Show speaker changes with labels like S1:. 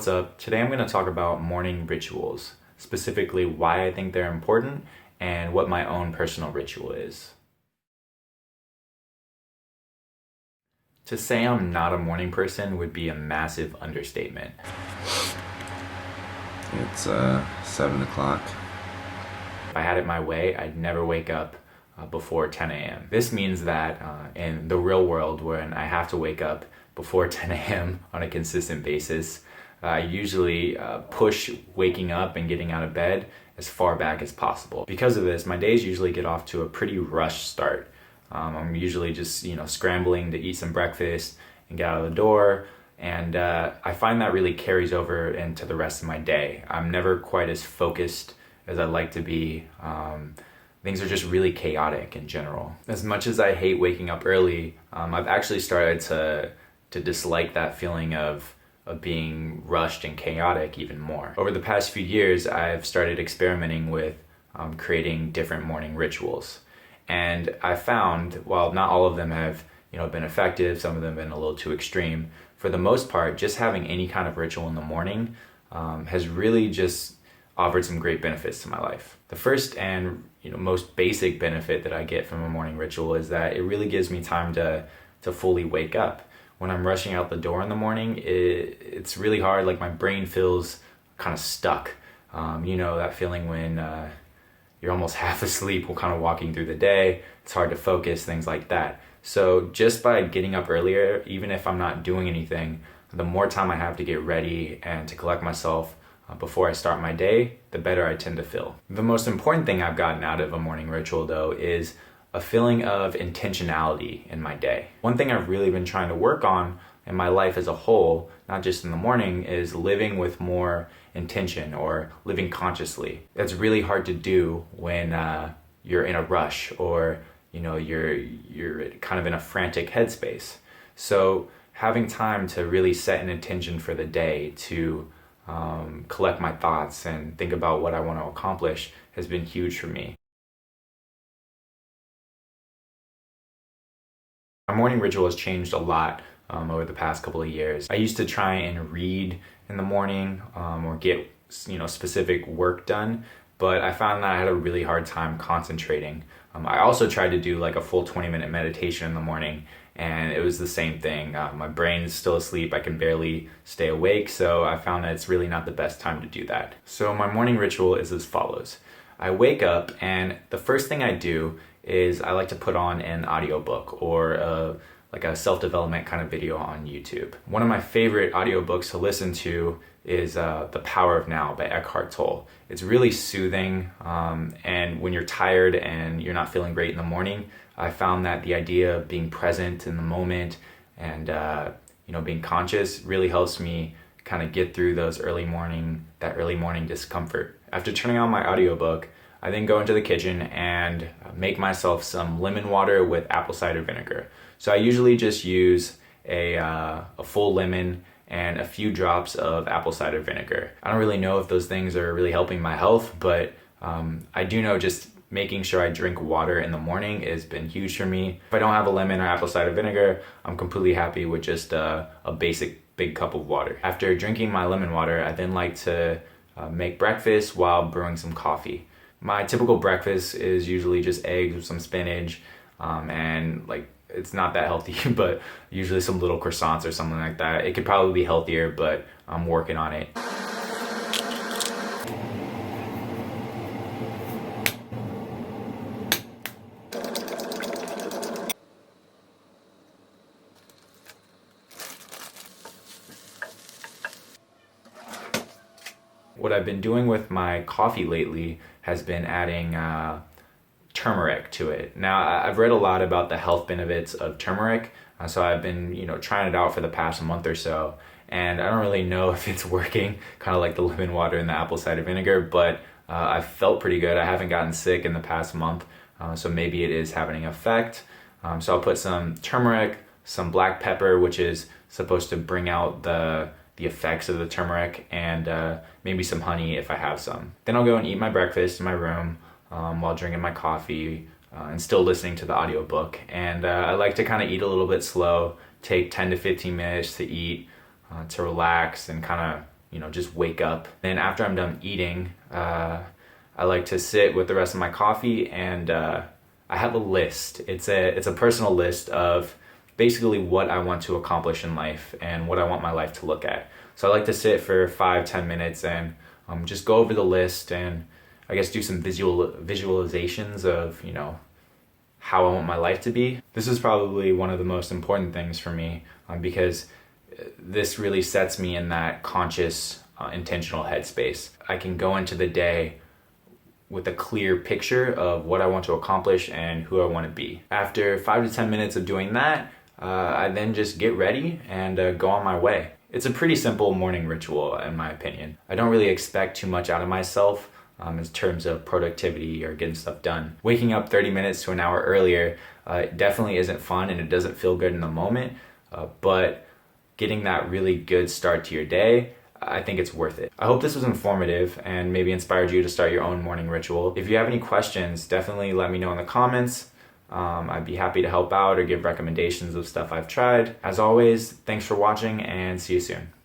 S1: what's up? Today I'm going to talk about morning rituals, specifically why I think they're important and what my own personal ritual is. To say I'm not a morning person would be a massive understatement.
S2: It's 7 o'clock.
S1: If I had it my way, I'd never wake up before 10 a.m. This means that in the real world, when I have to wake up before 10 a.m. on a consistent basis, I usually push waking up and getting out of bed as far back as possible. Because of this, my days usually get off to a pretty rushed start. I'm usually just scrambling to eat some breakfast and get out of the door, and I find that really carries over into the rest of my day. I'm never quite as focused as I'd like to be. Things are just really chaotic in general. As much as I hate waking up early, I've actually started to dislike that feeling of being rushed and chaotic even more. Over the past few years, I've started experimenting with creating different morning rituals. And I found, while not all of them have been effective, some of them have been a little too extreme, for the most part, just having any kind of ritual in the morning has really just offered some great benefits to my life. The first and most basic benefit that I get from a morning ritual is that it really gives me time to fully wake up. When I'm rushing out the door in the morning, it's really hard. Like, my brain feels kind of stuck. That feeling when you're almost half asleep while kind of walking through the day. It's hard to focus, things like that. So just by getting up earlier, even if I'm not doing anything, the more time I have to get ready and to collect myself before I start my day, the better I tend to feel. The most important thing I've gotten out of a morning ritual, though, is a feeling of intentionality in my day. One thing I've really been trying to work on in my life as a whole, not just in the morning, is living with more intention or living consciously. That's really hard to do when you're in a rush or you're kind of in a frantic headspace. So having time to really set an intention for the day, to collect my thoughts and think about what I want to accomplish, has been huge for me. My morning ritual has changed a lot over the past couple of years. I used to try and read in the morning or get specific work done, but I found that I had a really hard time concentrating. I also tried to do like a full 20-minute meditation in the morning, and it was the same thing. My brain is still asleep. I can barely stay awake, so I found that it's really not the best time to do that. So my morning ritual is as follows. I wake up, and the first thing I do is I like to put on an audiobook or a self-development kind of video on YouTube. One of my favorite audiobooks to listen to is The Power of Now by Eckhart Tolle. It's really soothing, and when you're tired and you're not feeling great in the morning, I found that the idea of being present in the moment and being conscious really helps me kind of get through that early morning discomfort. After turning on my audiobook, I then go into the kitchen and make myself some lemon water with apple cider vinegar. So I usually just use a full lemon and a few drops of apple cider vinegar. I don't really know if those things are really helping my health, but I do know just making sure I drink water in the morning has been huge for me. If I don't have a lemon or apple cider vinegar, I'm completely happy with just a basic big cup of water. After drinking my lemon water, I then like to make breakfast while brewing some coffee. My typical breakfast is usually just eggs with some spinach, and it's not that healthy, but usually some little croissants or something like that. It could probably be healthier, but I'm working on it. What I've been doing with my coffee lately has been adding turmeric to it. Now, I've read a lot about the health benefits of turmeric, so I've been trying it out for the past month or so, and I don't really know if it's working, kind of like the lemon water and the apple cider vinegar, but I felt pretty good. I haven't gotten sick in the past month, so maybe it is having an effect. So I'll put some turmeric, some black pepper, which is supposed to bring out the effects of the turmeric, and maybe some honey if I have some. Then I'll go and eat my breakfast in my room while drinking my coffee and still listening to the audiobook. And I like to kind of eat a little bit slow, take 10 to 15 minutes to eat, to relax and kind of just wake up. And after I'm done eating, I like to sit with the rest of my coffee, and I have a list. It's a personal list of basically what I want to accomplish in life and what I want my life to look at. So I like to sit for 5-10 minutes and just go over the list, and I guess do some visualizations of how I want my life to be. This is probably one of the most important things for me, because this really sets me in that conscious, intentional headspace. I can go into the day with a clear picture of what I want to accomplish and who I want to be. After 5 to 10 minutes of doing that, I then just get ready and go on my way. It's a pretty simple morning ritual, in my opinion. I don't really expect too much out of myself in terms of productivity or getting stuff done. Waking up 30 minutes to an hour earlier definitely isn't fun, and it doesn't feel good in the moment, but getting that really good start to your day, I think it's worth it. I hope this was informative and maybe inspired you to start your own morning ritual. If you have any questions, definitely let me know in the comments. I'd be happy to help out or give recommendations of stuff I've tried. As always, thanks for watching, and see you soon.